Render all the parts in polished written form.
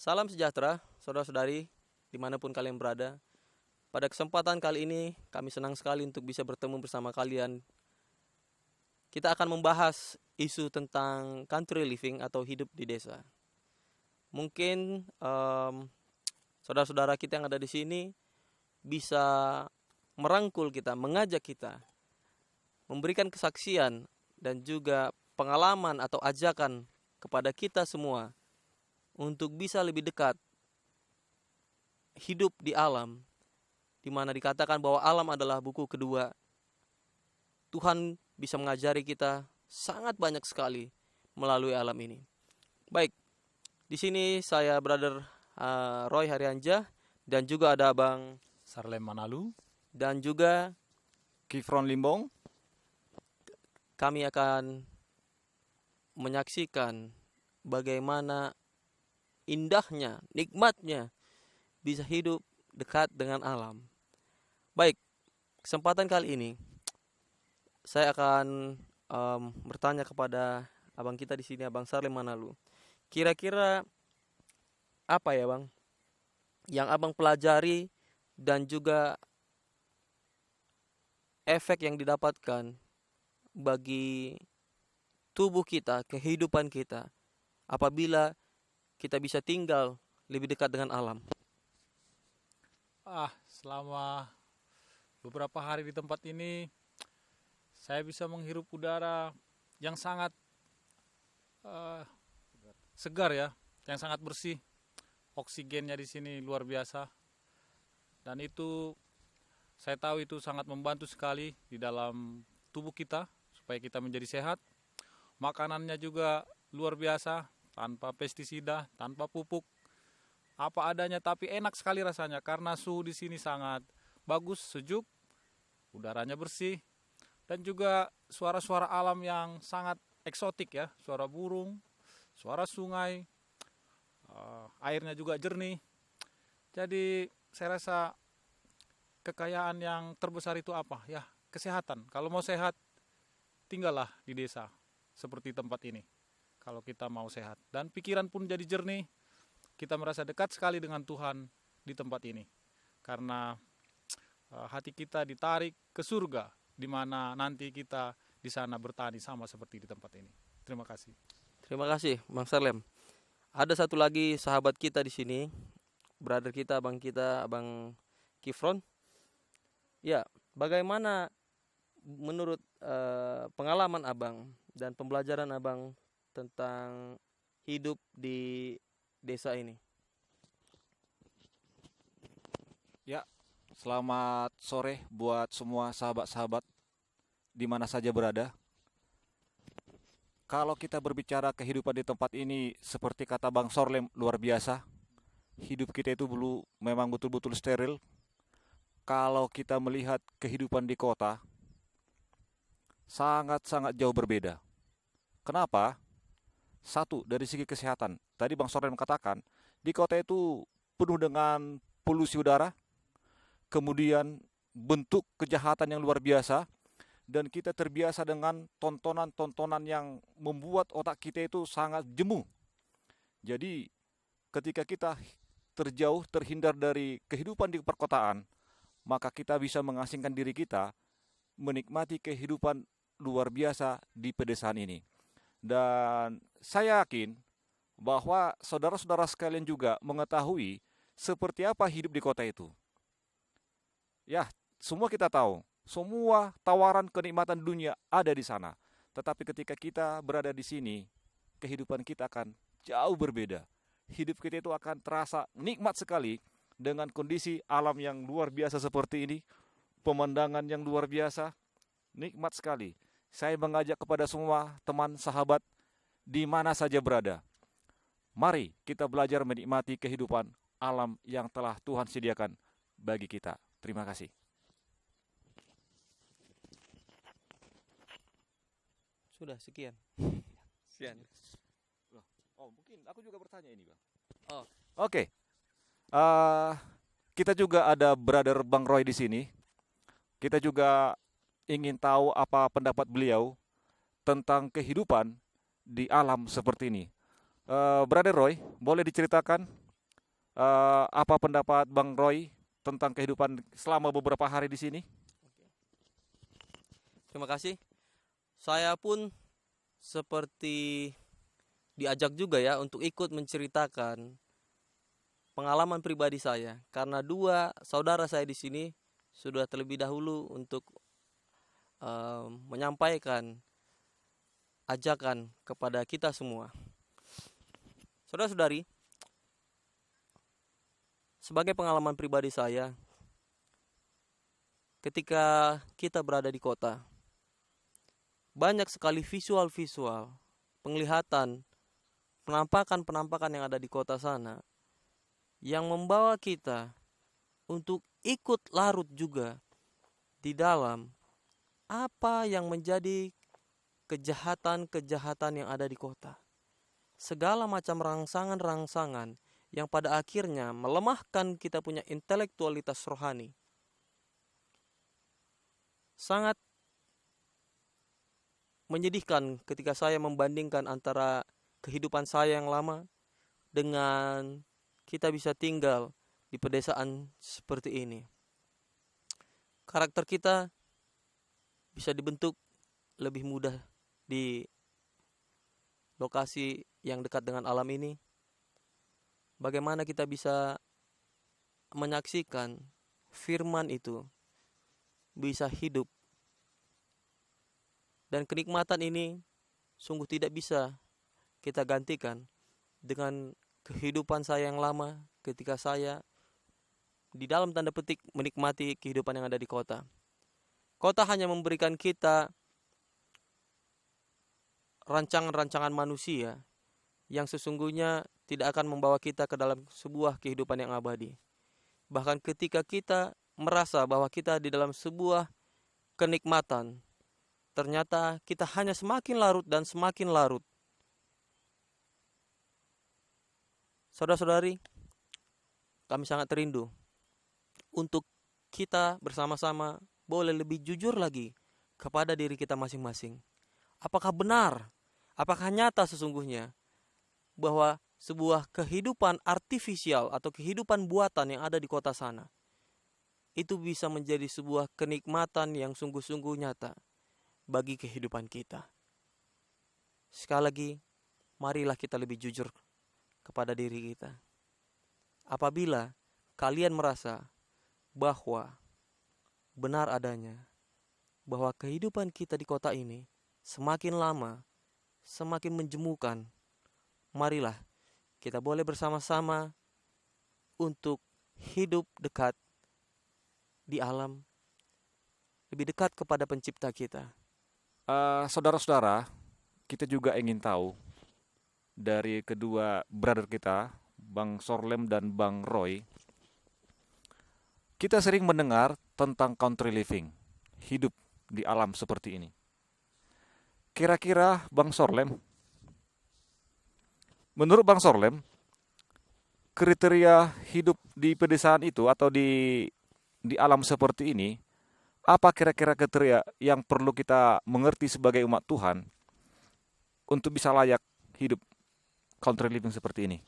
Salam sejahtera, saudara-saudari, dimanapun kalian berada. Pada kesempatan kali ini, kami senang sekali untuk bisa bertemu bersama kalian. Kita akan membahas isu tentang country living atau hidup di desa. Mungkin saudara-saudara kita yang ada di sini bisa merangkul kita, mengajak kita, memberikan kesaksian dan juga pengalaman atau ajakan kepada kita semua untuk bisa lebih dekat hidup di alam, di mana dikatakan bahwa alam adalah buku kedua. Tuhan bisa mengajari kita sangat banyak sekali melalui alam ini. Baik, di sini saya Brother Roy Haryanja dan juga ada Abang Sarlem Manalu dan juga Kifron Limbong. kami akan menyaksikan bagaimana indahnya, nikmatnya bisa hidup dekat dengan alam. Baik, kesempatan kali ini saya akan bertanya kepada abang kita di sini, Abang Sarlem Manalu. Kira-kira apa ya, Bang, yang abang pelajari dan juga efek yang didapatkan bagi tubuh kita, kehidupan kita, apabila kita bisa tinggal lebih dekat dengan alam? Selama beberapa hari di tempat ini, saya bisa menghirup udara yang sangat segar ya, yang sangat bersih. Oksigennya di sini luar biasa. Dan itu saya tahu itu sangat membantu sekali di dalam tubuh kita supaya kita menjadi sehat. Makanannya juga luar biasa, tanpa pestisida, tanpa pupuk, apa adanya, tapi enak sekali rasanya karena suhu di sini sangat bagus, sejuk, udaranya bersih, dan juga suara-suara alam yang sangat eksotik ya, suara burung, suara sungai, airnya juga jernih. Jadi saya rasa kekayaan yang terbesar itu apa? Ya, kesehatan. Kalau mau sehat, tinggallah di desa seperti tempat ini. Kalau kita mau sehat dan pikiran pun jadi jernih, kita merasa dekat sekali dengan Tuhan di tempat ini. Karena hati kita ditarik ke surga, di mana nanti kita di sana bertani sama seperti di tempat ini. Terima kasih. Terima kasih, Bang Sarlem. Ada satu lagi sahabat kita di sini, brother kita, Abang Kifron. Ya, bagaimana menurut pengalaman abang dan pembelajaran abang tentang hidup di desa ini? Ya, selamat sore buat semua sahabat-sahabat di mana saja berada. Kalau kita berbicara kehidupan di tempat ini, seperti kata Bang Sorlem, luar biasa. Hidup kita itu dulu memang betul-betul steril. Kalau kita melihat kehidupan di kota, sangat-sangat jauh berbeda. Kenapa? Satu, dari segi kesehatan. Tadi Bang Sorlem katakan, di kota itu penuh dengan polusi udara, kemudian bentuk kejahatan yang luar biasa, dan kita terbiasa dengan tontonan-tontonan yang membuat otak kita itu sangat jemu. Jadi ketika kita terhindar dari kehidupan di perkotaan, maka kita bisa mengasingkan diri kita menikmati kehidupan luar biasa di pedesaan ini. Dan saya yakin bahwa saudara-saudara sekalian juga mengetahui seperti apa hidup di kota itu. Ya, semua kita tahu, semua tawaran kenikmatan dunia ada di sana. Tetapi ketika kita berada di sini, kehidupan kita akan jauh berbeda. Hidup kita itu akan terasa nikmat sekali dengan kondisi alam yang luar biasa seperti ini, pemandangan yang luar biasa, nikmat sekali. Saya mengajak kepada semua teman sahabat di mana saja berada. Mari kita belajar menikmati kehidupan alam yang telah Tuhan sediakan bagi kita. Terima kasih. Sudah sekian. Sekian. Oh, mungkin aku juga bertanya ini, Bang. Oh, Oke. Kita juga ada brother Bang Roy di sini. Kita juga ingin tahu apa pendapat beliau tentang kehidupan di alam seperti ini. Brother Roy, boleh diceritakan Apa pendapat Bang Roy tentang kehidupan selama beberapa hari di sini? Terima kasih. Saya pun seperti diajak juga ya untuk ikut menceritakan pengalaman pribadi saya, karena dua saudara saya di sini sudah terlebih dahulu untuk menyampaikan ajakan kepada kita semua. Saudara-saudari, sebagai pengalaman pribadi saya, ketika kita berada di kota, banyak sekali visual-visual, penglihatan, penampakan-penampakan yang ada di kota sana yang membawa kita untuk ikut larut juga di dalam apa yang menjadi kejahatan-kejahatan yang ada di kota. Segala macam rangsangan-rangsangan yang pada akhirnya melemahkan kita punya intelektualitas rohani. Sangat menyedihkan ketika saya membandingkan antara kehidupan saya yang lama dengan kita bisa tinggal di pedesaan seperti ini. Karakter kita bisa dibentuk lebih mudah di lokasi yang dekat dengan alam ini. Bagaimana kita bisa menyaksikan firman itu bisa hidup. Dan kenikmatan ini sungguh tidak bisa kita gantikan dengan kehidupan saya yang lama ketika saya di dalam tanda petik menikmati kehidupan yang ada di kota. Kota hanya memberikan kita rancangan-rancangan manusia yang sesungguhnya tidak akan membawa kita ke dalam sebuah kehidupan yang abadi. Bahkan ketika kita merasa bahwa kita di dalam sebuah kenikmatan, ternyata kita hanya semakin larut dan semakin larut. Saudara-saudari, kami sangat rindu untuk kita bersama-sama boleh lebih jujur lagi kepada diri kita masing-masing. Apakah benar, apakah nyata sesungguhnya bahwa sebuah kehidupan artifisial atau kehidupan buatan yang ada di kota sana itu bisa menjadi sebuah kenikmatan yang sungguh-sungguh nyata bagi kehidupan kita. Sekali lagi, marilah kita lebih jujur kepada diri kita. Apabila kalian merasa bahwa benar adanya bahwa kehidupan kita di kota ini semakin lama semakin menjemukan, marilah kita boleh bersama-sama untuk hidup dekat di alam, lebih dekat kepada pencipta kita. Saudara-saudara, kita juga ingin tahu dari kedua brother kita, Bang Sorlem dan Bang Roy. Kita sering mendengar tentang country living, hidup di alam seperti ini. Kira-kira Bang Sorlem, menurut Bang Sorlem, kriteria hidup di pedesaan itu atau di alam seperti ini, apa kira-kira kriteria yang perlu kita mengerti sebagai umat Tuhan untuk bisa layak hidup country living seperti ini?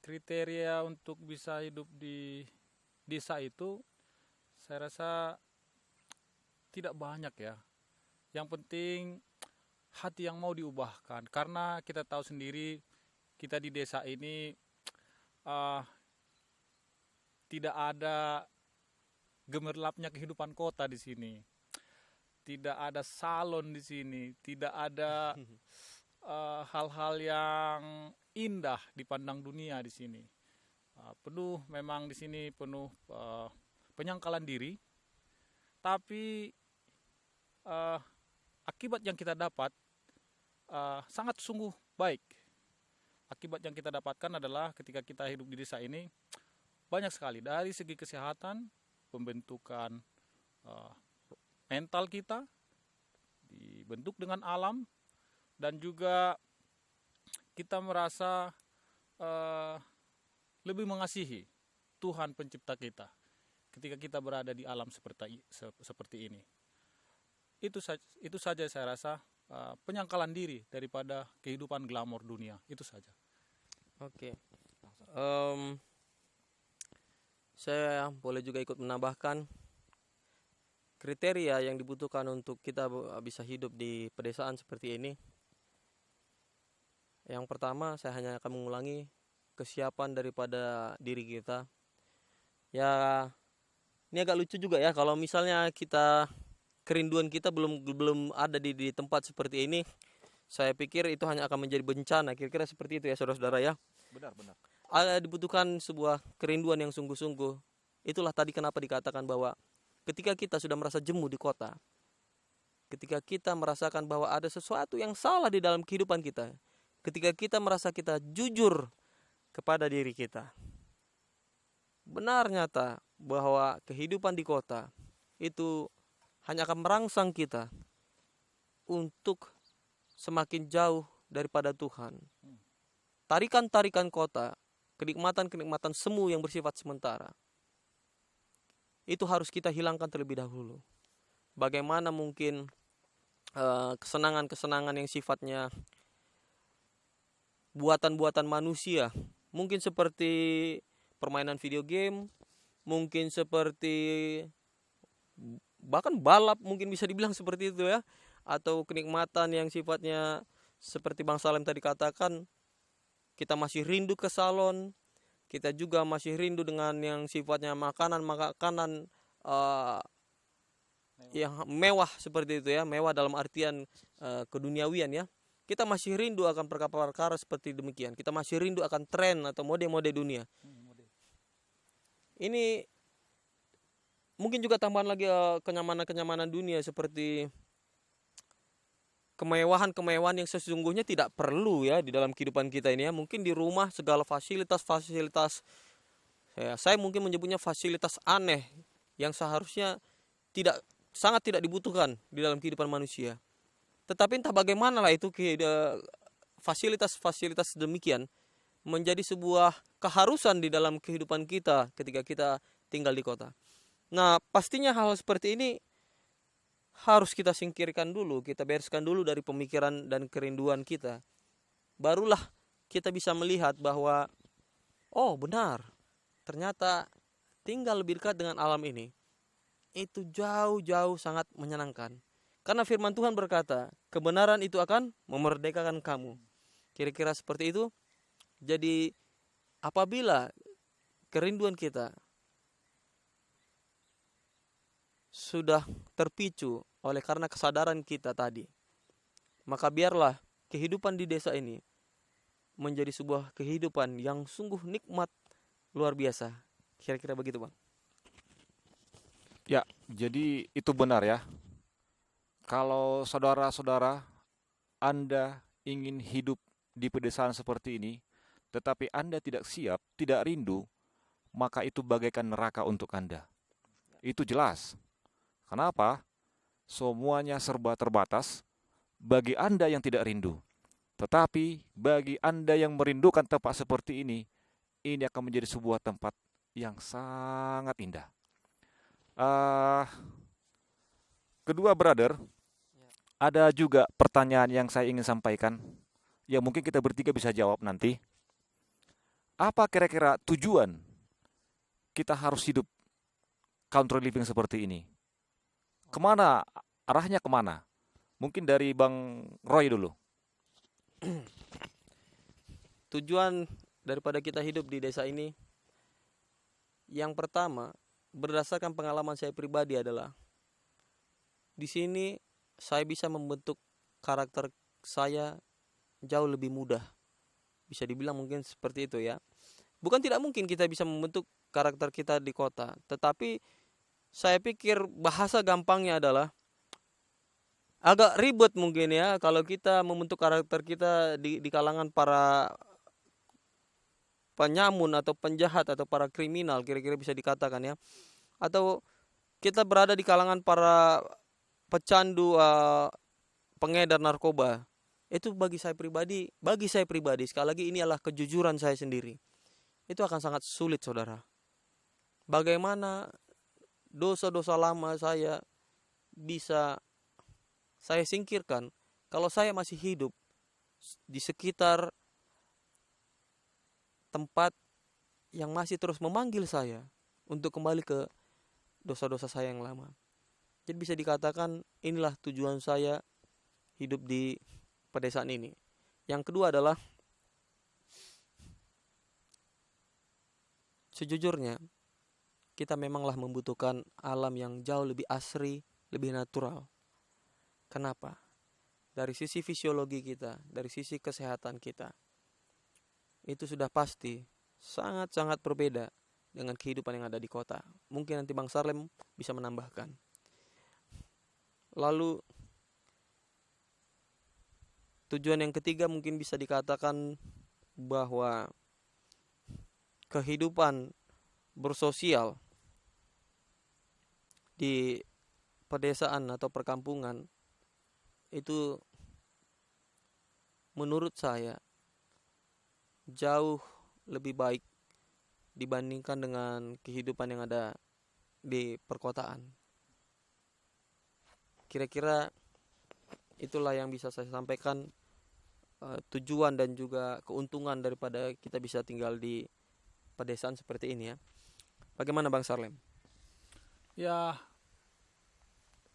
Kriteria untuk bisa hidup di desa itu saya rasa tidak banyak ya. Yang penting hati yang mau diubahkan, karena kita tahu sendiri kita di desa ini tidak ada gemerlapnya kehidupan kota di sini, tidak ada salon di sini, tidak ada hal-hal yang indah dipandang dunia di sini. Penuh memang di sini penuh penyangkalan diri, tapi akibat yang kita dapat sangat sungguh baik. Akibat yang kita dapatkan adalah ketika kita hidup di desa ini banyak sekali dari segi kesehatan, pembentukan mental kita dibentuk dengan alam, dan juga kita merasa lebih mengasihi Tuhan pencipta kita ketika kita berada di alam seperti ini. Itu saja saya rasa penyangkalan diri daripada kehidupan glamor dunia. Itu saja. Oke. Saya boleh juga ikut menambahkan kriteria yang dibutuhkan untuk kita bisa hidup di pedesaan seperti ini. Yang pertama, saya hanya akan mengulangi kesiapan daripada diri kita. Ya, ini agak lucu juga ya kalau misalnya kerinduan kita belum ada di tempat seperti ini. Saya pikir itu hanya akan menjadi bencana. Kira-kira seperti itu ya saudara-saudara ya. Benar. Dibutuhkan sebuah kerinduan yang sungguh-sungguh. Itulah tadi kenapa dikatakan bahwa ketika kita sudah merasa jemu di kota, ketika kita merasakan bahwa ada sesuatu yang salah di dalam kehidupan kita, ketika kita merasa kita jujur kepada diri kita, benar nyata bahwa kehidupan di kota itu hanya akan merangsang kita untuk semakin jauh daripada Tuhan. Tarikan-tarikan kota, kenikmatan-kenikmatan semu yang bersifat sementara, itu harus kita hilangkan terlebih dahulu. Bagaimana mungkin kesenangan-kesenangan yang sifatnya buatan-buatan manusia, mungkin seperti permainan video game, mungkin seperti bahkan balap, mungkin bisa dibilang seperti itu ya, atau kenikmatan yang sifatnya seperti Bang Salem tadi katakan, kita masih rindu ke salon, kita juga masih rindu dengan yang sifatnya makanan-makanan yang mewah seperti itu ya, mewah dalam artian keduniawian ya. Kita masih rindu akan perkara-perkara seperti demikian. Kita masih rindu akan tren atau mode-mode dunia. Ini mungkin juga tambahan lagi kenyamanan-kenyamanan dunia seperti kemewahan-kemewahan yang sesungguhnya tidak perlu ya di dalam kehidupan kita ini ya. Mungkin di rumah segala fasilitas-fasilitas, saya mungkin menyebutnya fasilitas aneh yang seharusnya sangat tidak dibutuhkan di dalam kehidupan manusia. Tetapi entah bagaimana lah itu fasilitas-fasilitas demikian menjadi sebuah keharusan di dalam kehidupan kita ketika kita tinggal di kota. Nah, pastinya hal seperti ini harus kita singkirkan dulu, kita bereskan dulu dari pemikiran dan kerinduan kita. Barulah kita bisa melihat bahwa, oh benar, ternyata tinggal lebih dekat dengan alam ini, itu jauh-jauh sangat menyenangkan. Karena firman Tuhan berkata, kebenaran itu akan memerdekakan kamu. Kira-kira seperti itu. Jadi apabila kerinduan kita sudah terpicu oleh karena kesadaran kita tadi, maka biarlah kehidupan di desa ini menjadi sebuah kehidupan yang sungguh nikmat luar biasa. Kira-kira begitu Bang. Ya, jadi itu benar ya. Kalau saudara-saudara Anda ingin hidup di pedesaan seperti ini, tetapi Anda tidak siap, tidak rindu, maka itu bagaikan neraka untuk Anda. Itu jelas. Kenapa? Semuanya serba terbatas bagi Anda yang tidak rindu. Tetapi bagi Anda yang merindukan tempat seperti ini akan menjadi sebuah tempat yang sangat indah. Kedua brother, ada juga pertanyaan yang saya ingin sampaikan, yang mungkin kita bertiga bisa jawab nanti. Apa kira-kira tujuan kita harus hidup country living seperti ini? Kemana, arahnya kemana? Mungkin dari Bang Roy dulu. Tujuan daripada kita hidup di desa ini, yang pertama, berdasarkan pengalaman saya pribadi adalah, di sini saya bisa membentuk karakter saya jauh lebih mudah. Bisa dibilang mungkin seperti itu ya. Bukan tidak mungkin kita bisa membentuk karakter kita di kota, tetapi saya pikir bahasa gampangnya adalah agak ribet mungkin ya kalau kita membentuk karakter kita di kalangan para penyamun atau penjahat atau para kriminal, kira-kira bisa dikatakan ya. Atau kita berada di kalangan para pecandu, pengedar narkoba. Itu bagi saya pribadi sekali lagi ini adalah kejujuran saya sendiri. Itu akan sangat sulit saudara. Bagaimana dosa-dosa lama saya bisa saya singkirkan kalau saya masih hidup di sekitar tempat yang masih terus memanggil saya untuk kembali ke dosa-dosa saya yang lama. Jadi bisa dikatakan inilah tujuan saya hidup di pedesaan ini. Yang kedua adalah sejujurnya kita memanglah membutuhkan alam yang jauh lebih asri, lebih natural. Kenapa? Dari sisi fisiologi kita, dari sisi kesehatan kita, itu sudah pasti sangat-sangat berbeda dengan kehidupan yang ada di kota. Mungkin nanti Bang Sarlem bisa menambahkan. Lalu tujuan yang ketiga mungkin bisa dikatakan bahwa kehidupan bersosial di pedesaan atau perkampungan itu menurut saya jauh lebih baik dibandingkan dengan kehidupan yang ada di perkotaan. Kira-kira itulah yang bisa saya sampaikan, tujuan dan juga keuntungan daripada kita bisa tinggal di pedesaan seperti ini ya. Bagaimana Bang Sarlem? Ya,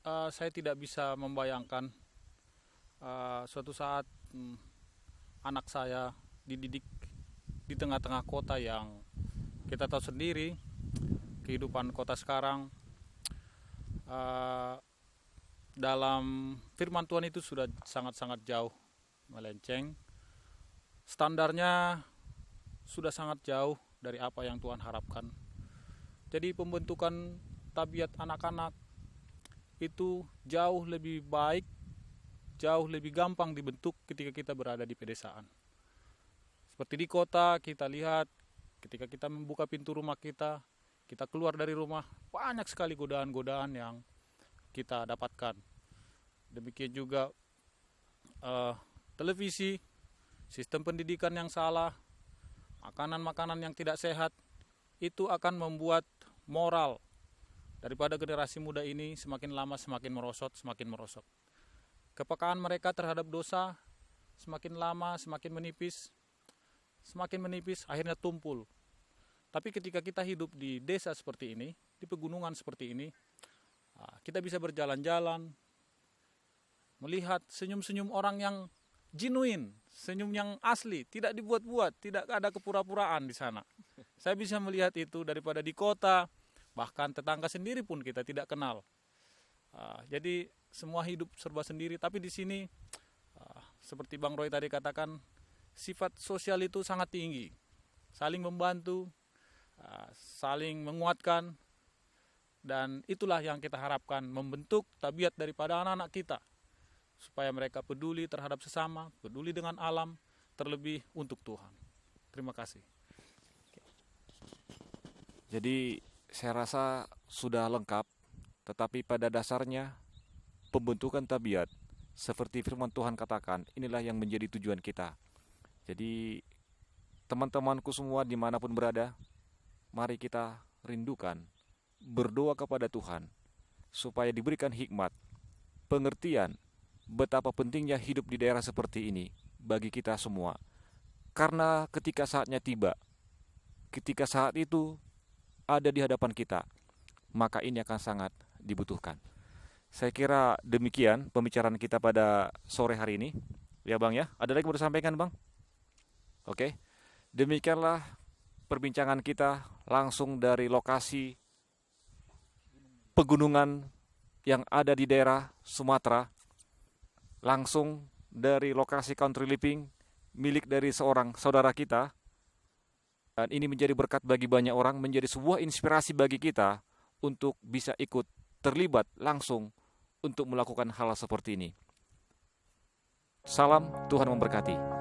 saya tidak bisa membayangkan suatu saat anak saya dididik di tengah-tengah kota yang kita tahu sendiri kehidupan kota sekarang. Dalam firman Tuhan itu sudah sangat-sangat jauh melenceng. Standarnya sudah sangat jauh dari apa yang Tuhan harapkan. Jadi pembentukan tabiat anak-anak itu jauh lebih baik, jauh lebih gampang dibentuk ketika kita berada di pedesaan. Seperti di kota kita lihat ketika kita membuka pintu rumah kita keluar dari rumah, banyak sekali godaan-godaan yang kita dapatkan. Demikian juga televisi, sistem pendidikan yang salah, makanan-makanan yang tidak sehat, itu akan membuat moral daripada generasi muda ini semakin lama semakin merosot, semakin merosot. Kepekaan mereka terhadap dosa semakin lama semakin menipis, akhirnya tumpul. Tapi ketika kita hidup di desa seperti ini, di pegunungan seperti ini, kita bisa berjalan-jalan, melihat senyum-senyum orang yang genuine, senyum yang asli, tidak dibuat-buat, tidak ada kepura-puraan di sana. Saya bisa melihat itu daripada di kota, bahkan tetangga sendiri pun kita tidak kenal. Jadi semua hidup serba sendiri, tapi di sini seperti Bang Roy tadi katakan, sifat sosial itu sangat tinggi, saling membantu, saling menguatkan, dan itulah yang kita harapkan, membentuk tabiat daripada anak-anak kita, supaya mereka peduli terhadap sesama, peduli dengan alam, terlebih untuk Tuhan. Terima kasih. Jadi saya rasa sudah lengkap, tetapi pada dasarnya pembentukan tabiat seperti firman Tuhan katakan, inilah yang menjadi tujuan kita. Jadi teman-temanku semua dimanapun berada, mari kita rindukan, berdoa kepada Tuhan supaya diberikan hikmat, pengertian betapa pentingnya hidup di daerah seperti ini bagi kita semua. Karena ketika saatnya tiba, ketika saat itu ada di hadapan kita, maka ini akan sangat dibutuhkan. Saya kira demikian pembicaraan kita pada sore hari ini. Ya Bang ya, ada lagi mau disampaikan Bang? Oke, demikianlah perbincangan kita langsung dari lokasi pegunungan yang ada di daerah Sumatera, langsung dari lokasi country living milik dari seorang saudara kita. Dan ini menjadi berkat bagi banyak orang, menjadi sebuah inspirasi bagi kita untuk bisa ikut terlibat langsung untuk melakukan hal seperti ini. Salam, Tuhan memberkati.